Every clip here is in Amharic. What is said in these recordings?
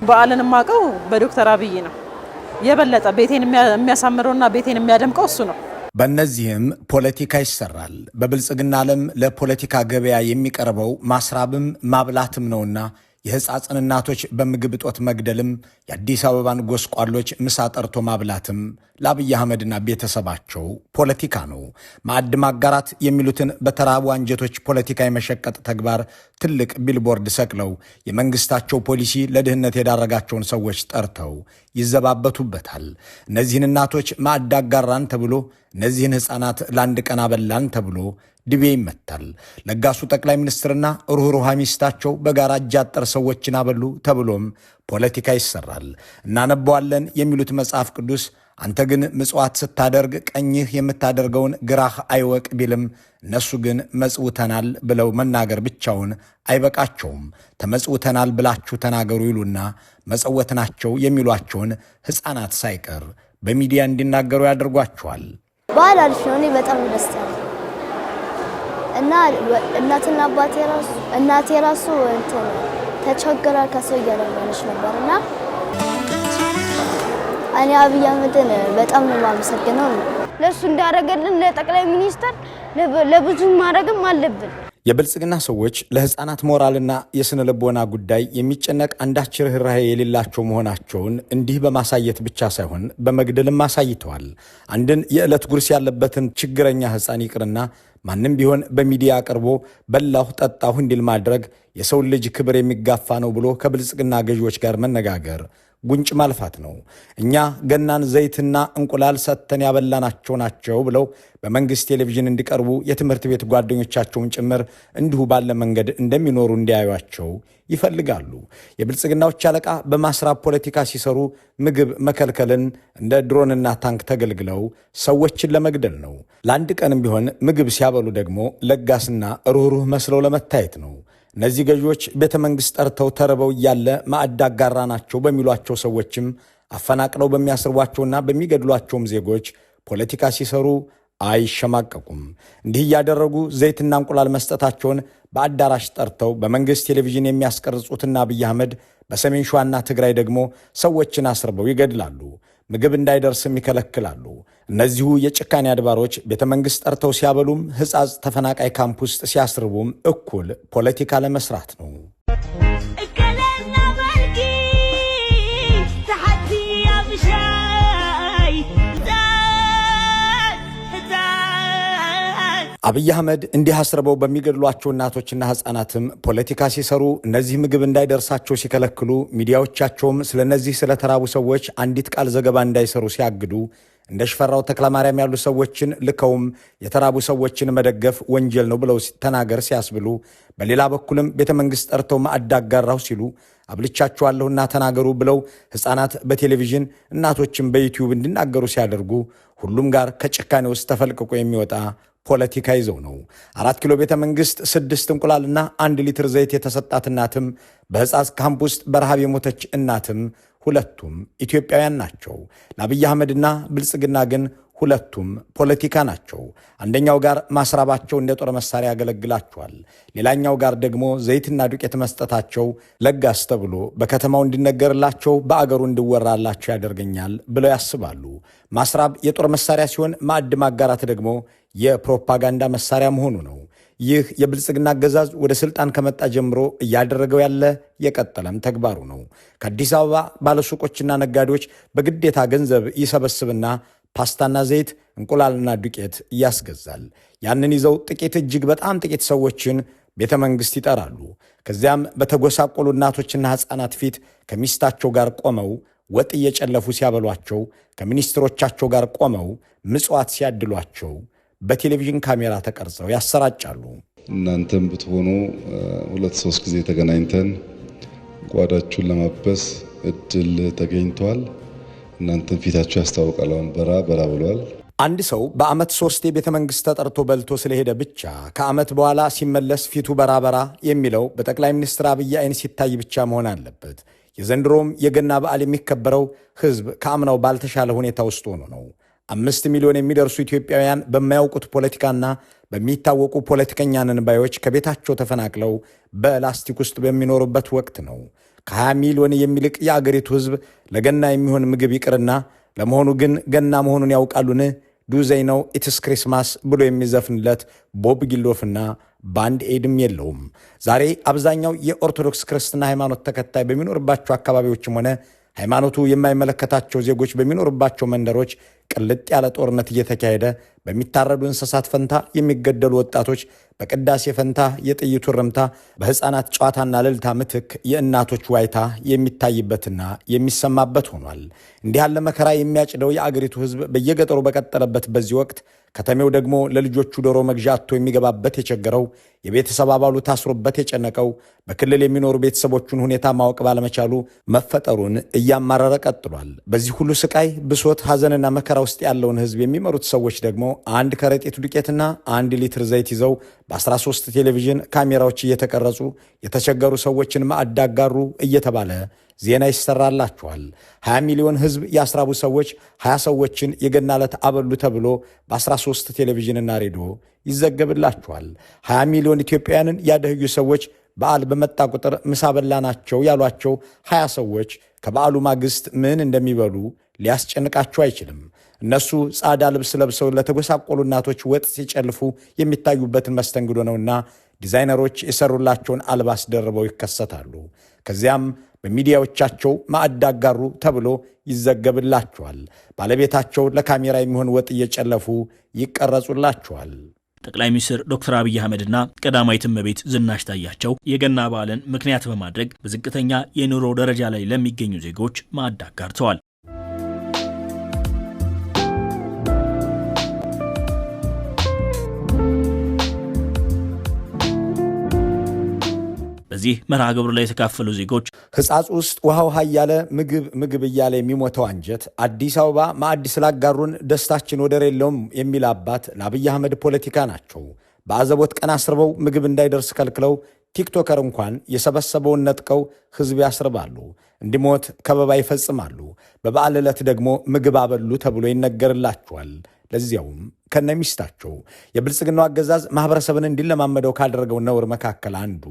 በዓልን ማቀው በዶክተር አብይ ነው የበለጠ ቤቴን የሚያሳምረውና ቤቴን የሚያደምቀው እሱ ነው። በእነዚህም ፖለቲካ ይሰራል። በብልጽግና ዓለም ለፖለቲካ ገበያ የሚቀርበው ማስራብም ማብላትም ነውና የሕፃጽን እናቶች በምግብ እጦት መግደልም የአዲስ አበባን ጎስቋሎች ምሳ ጠርቶ ማብላትም ለአብይ አህመድና ቤተሰባቸው ፖለቲካ ነው። ማዕድ ማጋራት የሚሉትን በተራቡ አንጀቶች ፖለቲካ የመሸቀጥ ተግባር ትልቅ ቢልቦርድ ሰቅለው የመንግስታቸው ፖሊሲ ለድህነት የዳረጋቸውን ሰዎች ጠርተው ይዘባበቱበታል። እነዚህን እናቶች ማዕድ አጋራን ተብሎ እነዚህን ሕፃናት ለአንድ ቀን አበላን ተብሎ ድቤ ይመታል። ለጋሱ ጠቅላይ ሚኒስትርና ሩህሩሃ ሚስታቸው በጋራ እጅ አጠር ሰዎችን አበሉ ተብሎም ፖለቲካ ይሰራል። እናነበዋለን የሚሉት መጽሐፍ ቅዱስ አንተ ግን ምጽዋት ስታደርግ ቀኝህ የምታደርገውን ግራህ አይወቅ ቢልም እነሱ ግን መጽውተናል ብለው መናገር ብቻውን አይበቃቸውም። ተመጽውተናል ብላችሁ ተናገሩ ይሉና መጸወትናቸው የሚሏቸውን ሕፃናት ሳይቀር በሚዲያ እንዲናገሩ ያደርጓቸዋል። በዓል አሪፍ ነው። እኔ በጣም ደስተኛ እና እናትና እናቴ ራሱ ተቸግራ ከሰው እያለመነች ነበርና እኔ አብይ አህመድን በጣም ነው የማመሰግነው። ለሱ እንዳደረገልን ለጠቅላይ ሚኒስትር ለብዙ ማድረግም አለብን። የብልጽግና ሰዎች ለሕፃናት ሞራልና የስነ ልቦና ጉዳይ የሚጨነቅ አንዳች ርህራሄ የሌላቸው መሆናቸውን እንዲህ በማሳየት ብቻ ሳይሆን በመግደልም አሳይተዋል። አንድን የዕለት ጉርስ ያለበትን ችግረኛ ሕፃን ይቅርና ማንም ቢሆን በሚዲያ አቅርቦ በላሁ ጠጣሁ እንዲል ማድረግ የሰው ልጅ ክብር የሚጋፋ ነው ብሎ ከብልጽግና ገዢዎች ጋር መነጋገር ጉንጭ ማልፋት ነው። እኛ ገናን ዘይትና እንቁላል ሰጥተን ያበላናቸው ናቸው ብለው በመንግስት ቴሌቪዥን እንዲቀርቡ የትምህርት ቤት ጓደኞቻቸውን ጭምር እንዲሁ ባለ መንገድ እንደሚኖሩ እንዲያዩቸው ይፈልጋሉ። የብልጽግናዎች አለቃ በማስራብ ፖለቲካ ሲሰሩ ምግብ መከልከልን እንደ ድሮንና ታንክ ተገልግለው ሰዎችን ለመግደል ነው። ለአንድ ቀንም ቢሆን ምግብ ሲያበሉ ደግሞ ለጋስና ሩህሩህ መስለው ለመታየት ነው። እነዚህ ገዢዎች ቤተ መንግሥት ጠርተው ተርበው እያለ ማዕድ አጋራ ናቸው በሚሏቸው ሰዎችም አፈናቅለው በሚያስርቧቸውና በሚገድሏቸውም ዜጎች ፖለቲካ ሲሰሩ አይሸማቀቁም። እንዲህ እያደረጉ ዘይትና እንቁላል መስጠታቸውን በአዳራሽ ጠርተው በመንግሥት ቴሌቪዥን የሚያስቀርጹትና አብይ አህመድ በሰሜን ሸዋና ትግራይ ደግሞ ሰዎችን አስርበው ይገድላሉ፣ ምግብ እንዳይደርስም ይከለክላሉ። እነዚሁ የጭካኔ አድባሮች ቤተ መንግሥት ጠርተው ሲያበሉም ሕፃጽ ተፈናቃይ ካምፕ ውስጥ ሲያስርቡም እኩል ፖለቲካ ለመስራት ነው። አብይ አህመድ እንዲህ አስርበው በሚገድሏቸው እናቶችና ሕፃናትም ፖለቲካ ሲሰሩ እነዚህ ምግብ እንዳይደርሳቸው ሲከለክሉ ሚዲያዎቻቸውም ስለነዚህ ስለተራቡ ሰዎች አንዲት ቃል ዘገባ እንዳይሰሩ ሲያግዱ እንደ ሽፈራው ተክለማርያም ያሉ ሰዎችን ልከውም የተራቡ ሰዎችን መደገፍ ወንጀል ነው ብለው ተናገር ሲያስብሉ፣ በሌላ በኩልም ቤተ መንግሥት ጠርተው ማዕድ አጋራሁ ሲሉ አብልቻቸዋለሁና ተናገሩ ብለው ሕፃናት በቴሌቪዥን እናቶችን በዩቲዩብ እንዲናገሩ ሲያደርጉ ሁሉም ጋር ከጭካኔ ውስጥ ተፈልቅቆ የሚወጣ ፖለቲካ ይዘው ነው። 4 ኪሎ ቤተ መንግሥት 6 እንቁላልና 1 ሊትር ዘይት የተሰጣት እናትም በሕፃጽ ካምፕ ውስጥ በረሃብ የሞተች እናትም ሁለቱም ኢትዮጵያውያን ናቸው። ለአብይ አህመድና ብልጽግና ግን ሁለቱም ፖለቲካ ናቸው። አንደኛው ጋር ማስራባቸው እንደ ጦር መሳሪያ ያገለግላቸዋል። ሌላኛው ጋር ደግሞ ዘይትና ዱቄት መስጠታቸው ለጋስ ተብሎ በከተማው እንዲነገርላቸው በአገሩ እንዲወራላቸው ያደርገኛል ብለው ያስባሉ። ማስራብ የጦር መሳሪያ ሲሆን ማዕድ ማጋራት ደግሞ የፕሮፓጋንዳ መሳሪያ መሆኑ ነው። ይህ የብልጽግና አገዛዝ ወደ ስልጣን ከመጣ ጀምሮ እያደረገው ያለ የቀጠለም ተግባሩ ነው። ከአዲስ አበባ ባለሱቆችና ነጋዴዎች በግዴታ ገንዘብ ይሰበስብና ፓስታና ዘይት፣ እንቁላልና ዱቄት ያስገዛል። ያንን ይዘው ጥቂት እጅግ በጣም ጥቂት ሰዎችን ቤተ መንግሥት ይጠራሉ። ከዚያም በተጎሳቆሉ እናቶችና ሕፃናት ፊት ከሚስታቸው ጋር ቆመው ወጥ እየጨለፉ ሲያበሏቸው፣ ከሚኒስትሮቻቸው ጋር ቆመው ምጽዋት ሲያድሏቸው በቴሌቪዥን ካሜራ ተቀርጸው ያሰራጫሉ። እናንተም ብትሆኑ 2-3 ጊዜ ተገናኝተን ጓዳችሁን ለማበስ እድል ተገኝቷል። እናንተም ፊታችሁ ያስታውቃል። በራ ብሏል። አንድ ሰው በዓመት 3 ቤተ መንግሥት ተጠርቶ በልቶ ስለሄደ ብቻ ከዓመት በኋላ ሲመለስ ፊቱ በራ የሚለው በጠቅላይ ሚኒስትር አብይ አይን ሲታይ ብቻ መሆን አለበት። የዘንድሮም የገና በዓል የሚከበረው ሕዝብ ከአምናው ባልተሻለ ሁኔታ ውስጥ ሆኖ ነው። 5 ሚሊዮን የሚደርሱ ኢትዮጵያውያን በማያውቁት ፖለቲካና በሚታወቁ ፖለቲከኛ ነን ባዮች ከቤታቸው ተፈናቅለው በላስቲክ ውስጥ በሚኖሩበት ወቅት ነው። ከ20 ሚሊዮን የሚልቅ የአገሪቱ ሕዝብ ለገና የሚሆን ምግብ ይቅርና ለመሆኑ ግን ገና መሆኑን ያውቃሉን? ዱዘይ ነው ኢትስ ክሪስማስ ብሎ የሚዘፍንለት ቦብ ጊልዶፍና ባንድ ኤድም የለውም። ዛሬ አብዛኛው የኦርቶዶክስ ክርስትና ሃይማኖት ተከታይ በሚኖርባቸው አካባቢዎችም ሆነ ሃይማኖቱ የማይመለከታቸው ዜጎች በሚኖርባቸው መንደሮች ቅልጥ ያለ ጦርነት እየተካሄደ በሚታረዱ እንስሳት ፈንታ የሚገደሉ ወጣቶች፣ በቅዳሴ ፈንታ የጥይቱ ርምታ፣ በሕፃናት ጨዋታና እልልታ ምትክ የእናቶች ዋይታ የሚታይበትና የሚሰማበት ሆኗል። እንዲህ ያለ መከራ የሚያጭደው የአገሪቱ ሕዝብ በየገጠሩ በቀጠለበት በዚህ ወቅት ከተሜው ደግሞ ለልጆቹ ዶሮ መግዣ አጥቶ የሚገባበት የቸገረው፣ የቤተሰብ አባሉ ታስሮበት የጨነቀው፣ በክልል የሚኖሩ ቤተሰቦቹን ሁኔታ ማወቅ ባለመቻሉ መፈጠሩን እያማረረ ቀጥሏል። በዚህ ሁሉ ስቃይ፣ ብሶት፣ ሐዘንና መከራ ውስጥ ያለውን ሕዝብ የሚመሩት ሰዎች ደግሞ አንድ ከረጢት ዱቄትና 1 ሊትር ዘይት ይዘው በ13 ቴሌቪዥን ካሜራዎች እየተቀረጹ የተቸገሩ ሰዎችን ማዕድ አጋሩ እየተባለ ዜና ይሰራላቸዋል። 20 ሚሊዮን ሕዝብ ያስራቡ ሰዎች 20 ሰዎችን የገና ዕለት አበሉ ተብሎ በ13 ቴሌቪዥንና ሬዲዮ ይዘገብላቸዋል። 20 ሚሊዮን ኢትዮጵያውያንን ያደህዩ ሰዎች በዓል በመጣ ቁጥር ምሳ በላናቸው ያሏቸው 20 ሰዎች ከበዓሉ ማግስት ምን እንደሚበሉ ሊያስጨንቃቸው አይችልም። እነሱ ጻዳ ልብስ ለብሰው ለተጎሳቆሉ እናቶች ወጥ ሲጨልፉ የሚታዩበትን መስተንግዶ ነውና ዲዛይነሮች የሰሩላቸውን አልባስ ደርበው ይከሰታሉ። ከዚያም በሚዲያዎቻቸው ማዕድ አጋሩ ተብሎ ይዘገብላቸዋል። ባለቤታቸው ለካሜራ የሚሆን ወጥ እየጨለፉ ይቀረጹላቸዋል። ጠቅላይ ሚኒስትር ዶክተር አብይ አህመድና ቀዳማዊት እመቤት ዝናሽ ታያቸው የገና በዓልን ምክንያት በማድረግ በዝቅተኛ የኑሮ ደረጃ ላይ ለሚገኙ ዜጎች ማዕድ አጋርተዋል። በዚህ መርሃ ግብር ላይ የተካፈሉ ዜጎች ሕጻጽ ውስጥ ውሃ እያለ ምግብ እያለ የሚሞተው አንጀት አዲስ አበባ ማዕድ ስላጋሩን ደስታችን ወደር የለውም የሚል አባት ለአብይ አህመድ ፖለቲካ ናቸው። በአዘቦት ቀን አስርበው ምግብ እንዳይደርስ ከልክለው ቲክቶከር እንኳን የሰበሰበውን ነጥቀው ሕዝብ ያስርባሉ፣ እንዲሞት ከበባ ይፈጽማሉ። በበዓል ዕለት ደግሞ ምግብ አበሉ ተብሎ ይነገርላቸዋል። ለዚያውም ከነሚስታቸው። የብልጽግናው አገዛዝ ማህበረሰብን እንዲለማመደው ካደረገው ነውር መካከል አንዱ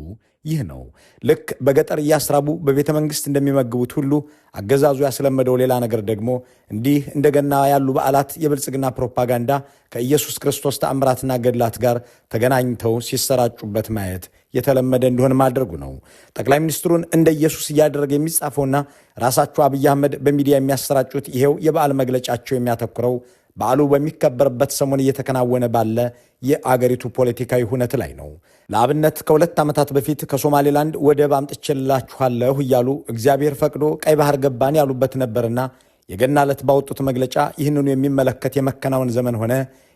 ይህ ነው። ልክ በገጠር እያስራቡ በቤተ መንግሥት እንደሚመግቡት ሁሉ አገዛዙ ያስለመደው ሌላ ነገር ደግሞ እንዲህ እንደገና ያሉ በዓላት የብልጽግና ፕሮፓጋንዳ ከኢየሱስ ክርስቶስ ተአምራትና ገድላት ጋር ተገናኝተው ሲሰራጩበት ማየት የተለመደ እንዲሆን ማድረጉ ነው። ጠቅላይ ሚኒስትሩን እንደ ኢየሱስ እያደረገ የሚጻፈውና ራሳቸው አብይ አህመድ በሚዲያ የሚያሰራጩት ይሄው የበዓል መግለጫቸው የሚያተኩረው በዓሉ በሚከበርበት ሰሞን እየተከናወነ ባለ የአገሪቱ ፖለቲካዊ ሁነት ላይ ነው። ለአብነት ከ2 ዓመታት በፊት ከሶማሌላንድ ወደብ አምጥቼላችኋለሁ እያሉ እግዚአብሔር ፈቅዶ ቀይ ባህር ገባን ያሉበት ነበርና የገና ዕለት ባወጡት መግለጫ ይህንኑ የሚመለከት የመከናወን ዘመን ሆነ፣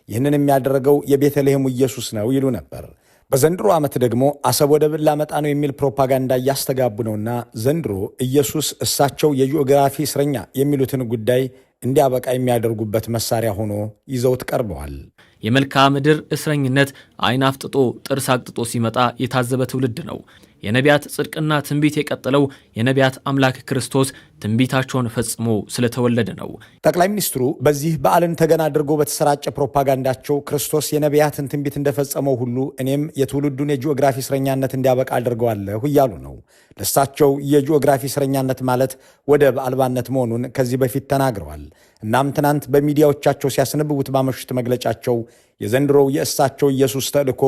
ይህንን የሚያደረገው የቤተልሔሙ ኢየሱስ ነው ይሉ ነበር። በዘንድሮ ዓመት ደግሞ አሰብ ወደብን ላመጣ ነው የሚል ፕሮፓጋንዳ እያስተጋቡ ነውና ዘንድሮ ኢየሱስ እሳቸው የጂኦግራፊ እስረኛ የሚሉትን ጉዳይ እንዲያበቃ የሚያደርጉበት መሳሪያ ሆኖ ይዘውት ቀርበዋል። የመልክዓ ምድር እስረኝነት አይን አፍጥጦ ጥርስ አቅጥጦ ሲመጣ የታዘበ ትውልድ ነው። የነቢያት ጽድቅና ትንቢት የቀጠለው የነቢያት አምላክ ክርስቶስ ትንቢታቸውን ፈጽሞ ስለተወለደ ነው። ጠቅላይ ሚኒስትሩ በዚህ በዓልን ተገን አድርጎ በተሰራጨ ፕሮፓጋንዳቸው ክርስቶስ የነቢያትን ትንቢት እንደፈጸመው ሁሉ እኔም የትውልዱን የጂኦግራፊ እስረኛነት እንዲያበቃ አድርገዋለሁ እያሉ ነው። ለእሳቸው የጂኦግራፊ እስረኛነት ማለት ወደብ አልባነት መሆኑን ከዚህ በፊት ተናግረዋል። እናም ትናንት በሚዲያዎቻቸው ሲያስነብቡት ባመሹት መግለጫቸው የዘንድሮው የእሳቸው ኢየሱስ ተልእኮ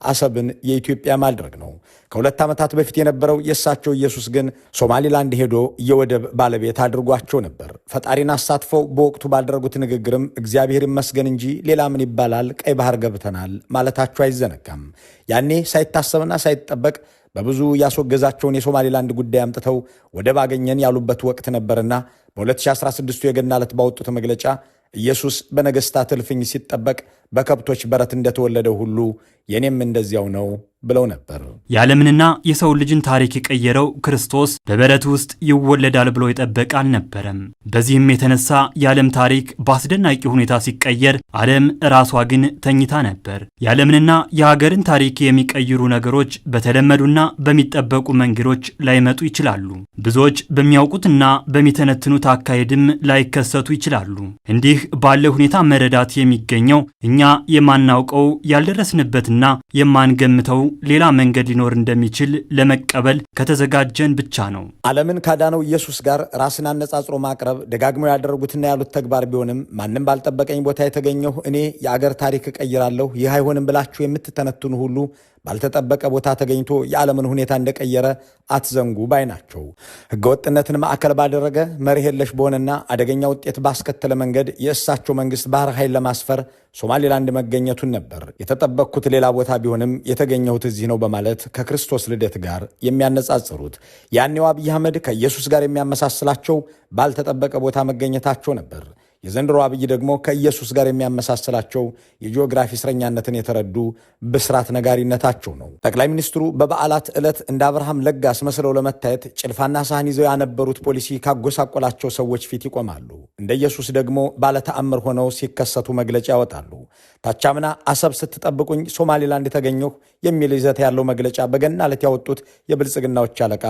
አሰብን የኢትዮጵያ ማድረግ ነው። ከ2 ዓመታት በፊት የነበረው የእሳቸው ኢየሱስ ግን ሶማሊላንድ ሄዶ የወደብ ባለቤት አድርጓቸው ነበር። ፈጣሪን አሳትፈው በወቅቱ ባደረጉት ንግግርም እግዚአብሔር ይመስገን እንጂ ሌላ ምን ይባላል፣ ቀይ ባህር ገብተናል ማለታቸው አይዘነጋም። ያኔ ሳይታሰብና ሳይጠበቅ በብዙ ያስወገዛቸውን የሶማሊላንድ ጉዳይ አምጥተው ወደብ አገኘን ያሉበት ወቅት ነበርና በ2016 የገና ዕለት ባወጡት መግለጫ ኢየሱስ በነገሥታት እልፍኝ ሲጠበቅ በከብቶች በረት እንደተወለደው ሁሉ የኔም እንደዚያው ነው ብለው ነበር። የዓለምንና የሰው ልጅን ታሪክ የቀየረው ክርስቶስ በበረት ውስጥ ይወለዳል ብሎ የጠበቀ አልነበረም። በዚህም የተነሳ የዓለም ታሪክ በአስደናቂ ሁኔታ ሲቀየር፣ ዓለም ራሷ ግን ተኝታ ነበር። የዓለምንና የሀገርን ታሪክ የሚቀይሩ ነገሮች በተለመዱና በሚጠበቁ መንገዶች ላይመጡ ይችላሉ። ብዙዎች በሚያውቁትና በሚተነትኑት አካሄድም ላይከሰቱ ይችላሉ። እንዲህ ባለ ሁኔታ መረዳት የሚገኘው እኛ የማናውቀው ያልደረስንበትና የማንገምተው ሌላ መንገድ ሊኖር እንደሚችል ለመቀበል ከተዘጋጀን ብቻ ነው። ዓለምን ካዳነው ኢየሱስ ጋር ራስን አነጻጽሮ ማቅረብ ደጋግመው ያደረጉትና ያሉት ተግባር ቢሆንም ማንም ባልጠበቀኝ ቦታ የተገኘሁ እኔ የአገር ታሪክ እቀይራለሁ፣ ይህ አይሆንም ብላችሁ የምትተነትኑ ሁሉ ባልተጠበቀ ቦታ ተገኝቶ የዓለምን ሁኔታ እንደቀየረ አትዘንጉ ባይ ናቸው። ህገወጥነትን ማዕከል ባደረገ መርህ የለሽ በሆነና አደገኛ ውጤት ባስከተለ መንገድ የእሳቸው መንግስት ባህር ኃይል ለማስፈር ሶማሌላንድ መገኘቱን ነበር። የተጠበቅኩት ሌላ ቦታ ቢሆንም የተገኘሁት እዚህ ነው በማለት ከክርስቶስ ልደት ጋር የሚያነጻጽሩት ያኔው አብይ አህመድ ከኢየሱስ ጋር የሚያመሳስላቸው ባልተጠበቀ ቦታ መገኘታቸው ነበር። የዘንድሮ አብይ ደግሞ ከኢየሱስ ጋር የሚያመሳስላቸው የጂኦግራፊ እስረኛነትን የተረዱ ብስራት ነጋሪነታቸው ነው። ጠቅላይ ሚኒስትሩ በበዓላት ዕለት እንደ አብርሃም ለጋስ መስለው ለመታየት ጭልፋና ሳህን ይዘው ያነበሩት ፖሊሲ ካጎሳቆላቸው ሰዎች ፊት ይቆማሉ። እንደ ኢየሱስ ደግሞ ባለተአምር ሆነው ሲከሰቱ መግለጫ ያወጣሉ። ታቻምና አሰብ ስትጠብቁኝ ሶማሌላንድ የተገኘሁ የሚል ይዘት ያለው መግለጫ በገና ዕለት ያወጡት የብልጽግናዎች አለቃ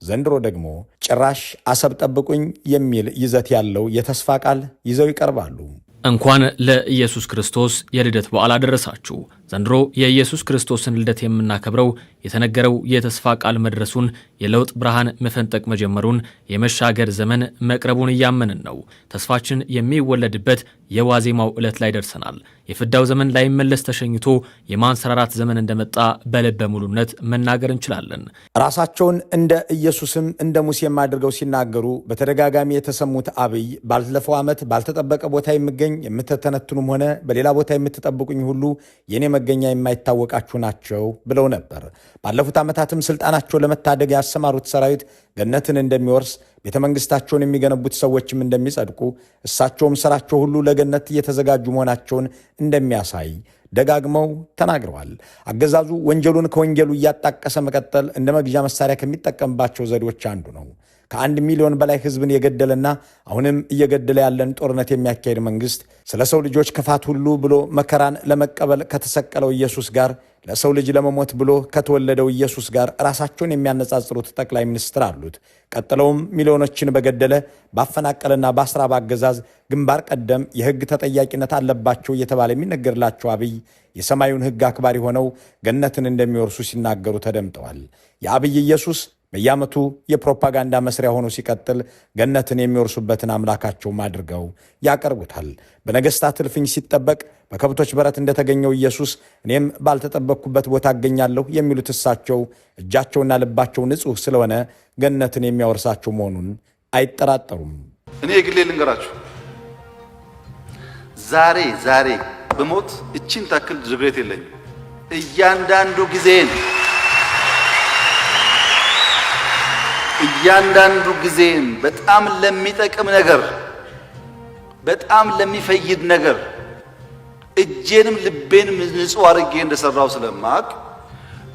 ዘንድሮ ደግሞ ጭራሽ አሰብ ጠብቁኝ የሚል ይዘት ያለው የተስፋ ቃል ይዘው ይቀርባሉ። እንኳን ለኢየሱስ ክርስቶስ የልደት በዓል አደረሳችሁ። ዘንድሮ የኢየሱስ ክርስቶስን ልደት የምናከብረው የተነገረው የተስፋ ቃል መድረሱን፣ የለውጥ ብርሃን መፈንጠቅ መጀመሩን፣ የመሻገር ዘመን መቅረቡን እያመንን ነው። ተስፋችን የሚወለድበት የዋዜማው ዕለት ላይ ደርሰናል። የፍዳው ዘመን ላይመለስ ተሸኝቶ የማንሰራራት ዘመን እንደመጣ በልበ ሙሉነት መናገር እንችላለን። ራሳቸውን እንደ ኢየሱስም እንደ ሙሴም አድርገው ሲናገሩ በተደጋጋሚ የተሰሙት አብይ ባለፈው ዓመት ባልተጠበቀ ቦታ የሚገኝ የምትተነትኑም ሆነ በሌላ ቦታ የምትጠብቁኝ ሁሉ የኔ መገኛ የማይታወቃችሁ ናቸው ብለው ነበር። ባለፉት ዓመታትም ስልጣናቸው ለመታደግ ያሰማሩት ሰራዊት ገነትን እንደሚወርስ፣ ቤተ መንግስታቸውን የሚገነቡት ሰዎችም እንደሚጸድቁ፣ እሳቸውም ስራቸው ሁሉ ለገነት እየተዘጋጁ መሆናቸውን እንደሚያሳይ ደጋግመው ተናግረዋል። አገዛዙ ወንጀሉን ከወንጀሉ እያጣቀሰ መቀጠል እንደ መግዣ መሳሪያ ከሚጠቀምባቸው ዘዴዎች አንዱ ነው። ከ1 ሚሊዮን በላይ ህዝብን የገደለና አሁንም እየገደለ ያለን ጦርነት የሚያካሄድ መንግስት ስለ ሰው ልጆች ክፋት ሁሉ ብሎ መከራን ለመቀበል ከተሰቀለው ኢየሱስ ጋር ለሰው ልጅ ለመሞት ብሎ ከተወለደው ኢየሱስ ጋር ራሳቸውን የሚያነጻጽሩት ጠቅላይ ሚኒስትር አሉት። ቀጥለውም ሚሊዮኖችን በገደለ ባፈናቀለና በአስራብ አገዛዝ ግንባር ቀደም የህግ ተጠያቂነት አለባቸው እየተባለ የሚነገርላቸው አብይ የሰማዩን ህግ አክባሪ ሆነው ገነትን እንደሚወርሱ ሲናገሩ ተደምጠዋል። የአብይ ኢየሱስ በየዓመቱ የፕሮፓጋንዳ መስሪያ ሆኖ ሲቀጥል ገነትን የሚወርሱበትን አምላካቸውም አድርገው ያቀርቡታል። በነገሥታት እልፍኝ ሲጠበቅ በከብቶች በረት እንደተገኘው ኢየሱስ እኔም ባልተጠበቅኩበት ቦታ አገኛለሁ የሚሉት እሳቸው እጃቸውና ልባቸው ንጹሕ ስለሆነ ገነትን የሚያወርሳቸው መሆኑን አይጠራጠሩም። እኔ የግሌ ልንገራችሁ፣ ዛሬ በሞት እቺን ታክል ዝብሬት የለኝም። እያንዳንዱ ጊዜን በጣም ለሚጠቅም ነገር፣ በጣም ለሚፈይድ ነገር እጄንም ልቤንም ንጹህ አድርጌ እንደሰራው ስለማቅ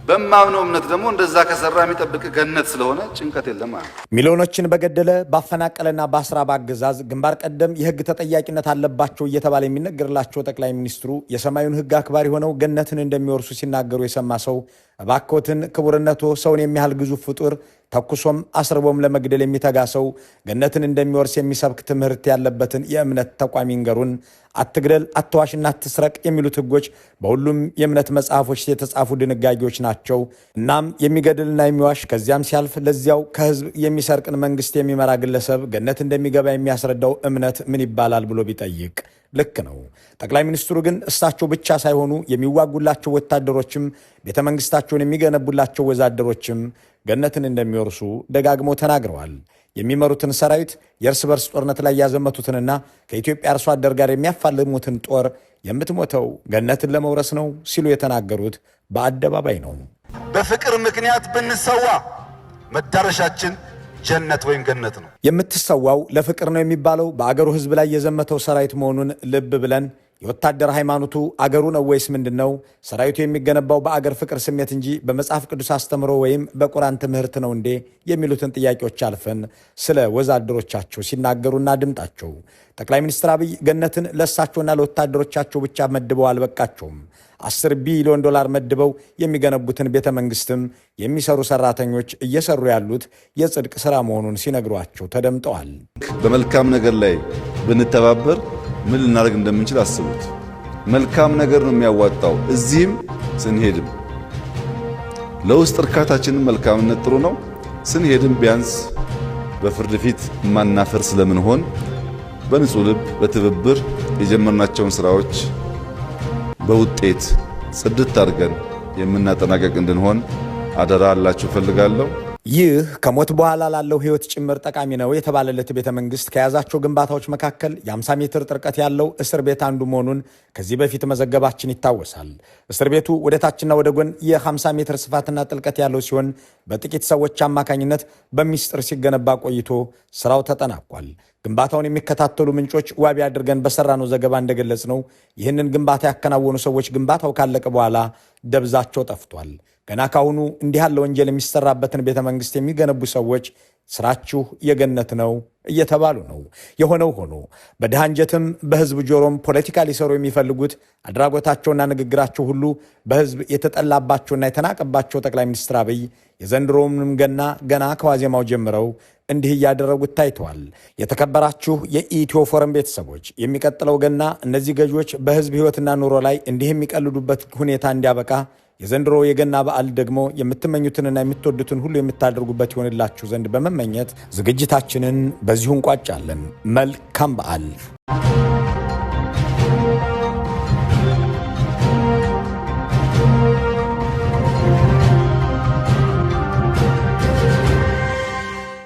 በማምነው እምነት ደግሞ እንደዛ ከሰራ የሚጠብቅ ገነት ስለሆነ ጭንቀት የለም ማለት ነው። ሚሊዮኖችን በገደለ ባፈናቀለና በአስራብ አገዛዝ ግንባር ቀደም የህግ ተጠያቂነት አለባቸው እየተባለ የሚነገርላቸው ጠቅላይ ሚኒስትሩ የሰማዩን ህግ አክባሪ ሆነው ገነትን እንደሚወርሱ ሲናገሩ የሰማ ሰው እባክዎትን ክቡርነቶ ሰውን የሚያህል ግዙፍ ፍጡር ተኩሶም አስርቦም ለመግደል የሚተጋ ሰው ገነትን እንደሚወርስ የሚሰብክ ትምህርት ያለበትን የእምነት ተቋም ይንገሩን። አትግደል፣ አትዋሽና አትስረቅ የሚሉት ህጎች በሁሉም የእምነት መጽሐፎች የተጻፉ ድንጋጌዎች ናቸው። እናም የሚገድልና የሚዋሽ ከዚያም ሲያልፍ ለዚያው ከህዝብ የሚሰርቅን መንግስት የሚመራ ግለሰብ ገነት እንደሚገባ የሚያስረዳው እምነት ምን ይባላል ብሎ ቢጠይቅ ልክ ነው። ጠቅላይ ሚኒስትሩ ግን እሳቸው ብቻ ሳይሆኑ የሚዋጉላቸው ወታደሮችም ቤተ መንግስታቸውን የሚገነቡላቸው ወዛደሮችም ገነትን እንደሚወርሱ ደጋግመው ተናግረዋል። የሚመሩትን ሰራዊት የእርስ በርስ ጦርነት ላይ ያዘመቱትንና ከኢትዮጵያ አርሶ አደር ጋር የሚያፋልሙትን ጦር የምትሞተው ገነትን ለመውረስ ነው ሲሉ የተናገሩት በአደባባይ ነው። በፍቅር ምክንያት ብንሰዋ መዳረሻችን ጀነት ወይም ገነት ነው። የምትሰዋው ለፍቅር ነው የሚባለው በአገሩ ህዝብ ላይ የዘመተው ሰራዊት መሆኑን ልብ ብለን የወታደር ሃይማኖቱ አገሩ ነው ወይስ ምንድን ነው? ሰራዊቱ የሚገነባው በአገር ፍቅር ስሜት እንጂ በመጽሐፍ ቅዱስ አስተምሮ ወይም በቁርአን ትምህርት ነው እንዴ? የሚሉትን ጥያቄዎች አልፈን ስለ ወዛደሮቻቸው ሲናገሩና ድምጣቸው ጠቅላይ ሚኒስትር አብይ ገነትን ለእሳቸውና ለወታደሮቻቸው ብቻ መድበው አልበቃቸውም። 10 ቢሊዮን ዶላር መድበው የሚገነቡትን ቤተ መንግስትም የሚሰሩ ሰራተኞች እየሰሩ ያሉት የጽድቅ ስራ መሆኑን ሲነግሯቸው ተደምጠዋል። በመልካም ነገር ላይ ብንተባበር ምን ልናደርግ እንደምንችል አስቡት። መልካም ነገር ነው የሚያዋጣው። እዚህም ስንሄድም ለውስጥ እርካታችንን መልካምነት ጥሩ ነው። ስንሄድም ቢያንስ በፍርድ ፊት ማናፈር ስለምንሆን በንጹህ ልብ በትብብር የጀመርናቸውን ስራዎች በውጤት ጽድት አድርገን የምናጠናቀቅ እንድንሆን አደራ አላችሁ ፈልጋለሁ። ይህ ከሞት በኋላ ላለው ህይወት ጭምር ጠቃሚ ነው የተባለለት ቤተ መንግስት ከያዛቸው ግንባታዎች መካከል የ50 ሜትር ጥልቀት ያለው እስር ቤት አንዱ መሆኑን ከዚህ በፊት መዘገባችን ይታወሳል። እስር ቤቱ ወደ ታችና ወደ ጎን የ50 ሜትር ስፋትና ጥልቀት ያለው ሲሆን በጥቂት ሰዎች አማካኝነት በሚስጥር ሲገነባ ቆይቶ ስራው ተጠናቋል። ግንባታውን የሚከታተሉ ምንጮች ዋቢ አድርገን በሰራነው ዘገባ እንደገለጽ ነው ይህንን ግንባታ ያከናወኑ ሰዎች ግንባታው ካለቀ በኋላ ደብዛቸው ጠፍቷል። ገና ካሁኑ እንዲህ ያለ ወንጀል የሚሰራበትን ቤተ መንግስት የሚገነቡ ሰዎች ስራችሁ የገነት ነው እየተባሉ ነው። የሆነው ሆኖ በድሃ አንጀትም በህዝብ ጆሮም ፖለቲካ ሊሰሩ የሚፈልጉት አድራጎታቸውና ንግግራቸው ሁሉ በህዝብ የተጠላባቸውና የተናቀባቸው ጠቅላይ ሚኒስትር አብይ የዘንድሮውንም ገና ከዋዜማው ጀምረው እንዲህ እያደረጉት ታይተዋል። የተከበራችሁ የኢትዮ ፎረም ቤተሰቦች የሚቀጥለው ገና እነዚህ ገዢዎች በህዝብ ህይወትና ኑሮ ላይ እንዲህ የሚቀልዱበት ሁኔታ እንዲያበቃ የዘንድሮ የገና በዓል ደግሞ የምትመኙትንና የምትወዱትን ሁሉ የምታደርጉበት ይሆንላችሁ ዘንድ በመመኘት ዝግጅታችንን በዚሁ እንቋጫለን። መልካም በዓል።